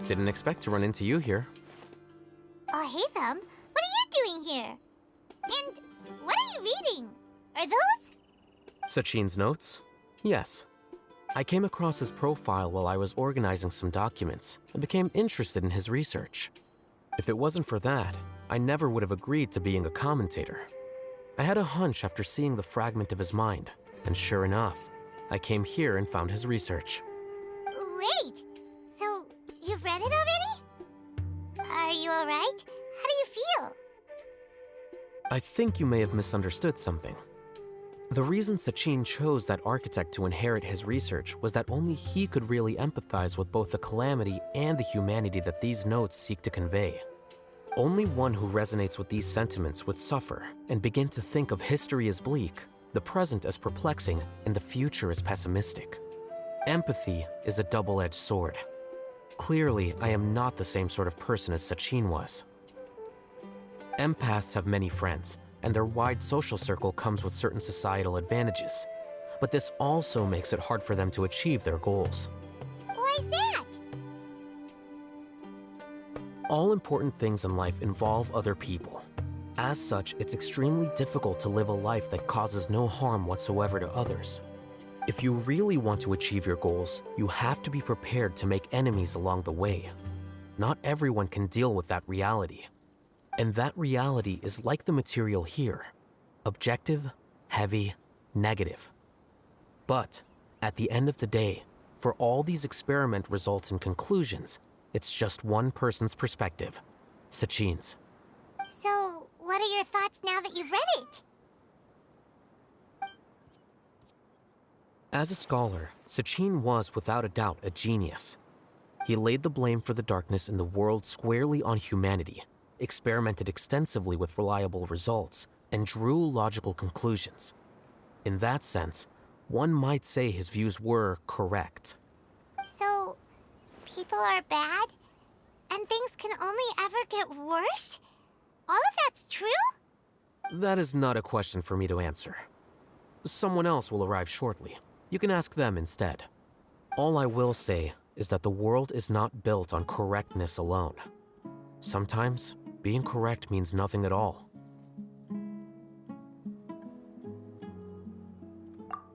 Didn't expect to run into you here. ALHAITHAM, what are you doing here? And what are you reading? Are those? Sachin's notes? Yes. I came across his profile while I was organizing some documents and became interested in his research. If it wasn't for that, I never would have agreed to being a commentator. I had a hunch after seeing the fragment of his mind, and sure enough, I came here and found his research. Wait, so you've read it already? Are you alright? How do you feel? I think you may have misunderstood something. The reason Sachin chose that architect to inherit his research was that only he could really empathize with both the calamity and the humanity that these notes seek to convey. Only one who resonates with these sentiments would suffer and begin to think of history as bleak, the present as perplexing, and the future as pessimistic. Empathy is a double-edged sword. Clearly, I am not the same sort of person as Sachin was. Empaths have many friends, and their wide social circle comes with certain societal advantages. But this also makes it hard for them to achieve their goals. Why is that? All important things in life involve other people. As such, it's extremely difficult to live a life that causes no harm whatsoever to others. If you really want to achieve your goals, you have to be prepared to make enemies along the way. Not everyone can deal with that reality. And that reality is like the material here: objective, heavy, negative. But at the end of the day, for all these experiment results and conclusions, it's just one person's perspective, Sachin's. So, what are your thoughts now that you've read it? As a scholar, Sachin was without a doubt a genius. He laid the blame for the darkness in the world squarely on humanity, experimented extensively with reliable results, and drew logical conclusions. In that sense, one might say his views were correct. So, people are bad? And things can only ever get worse? All of that's true? That is not a question for me to answer. Someone else will arrive shortly. You can ask them instead. All I will say is that the world is not built on correctness alone. Sometimes, being correct means nothing at all.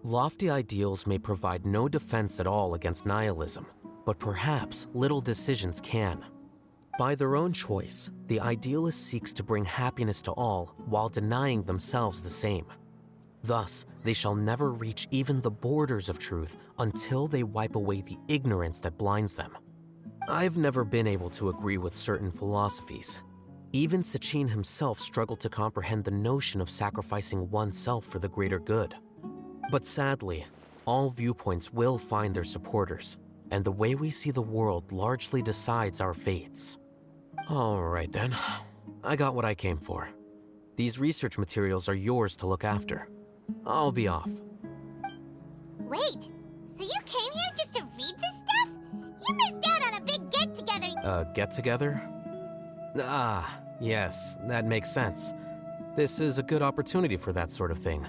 Lofty ideals may provide no defense at all against nihilism, but perhaps little decisions can. By their own choice, the idealist seeks to bring happiness to all while denying themselves the same. Thus, they shall never reach even the borders of truth until they wipe away the ignorance that blinds them. I've never been able to agree with certain philosophies. Even Sachin himself struggled to comprehend the notion of sacrificing oneself for the greater good. But sadly, all viewpoints will find their supporters, and the way we see the world largely decides our fates. All right then, I got what I came for. These research materials are yours to look after. I'll be off. Wait, so you came here just to read this stuff? You missed out on a big get-together. Get-together? Ah, yes, that makes sense. This is a good opportunity for that sort of thing.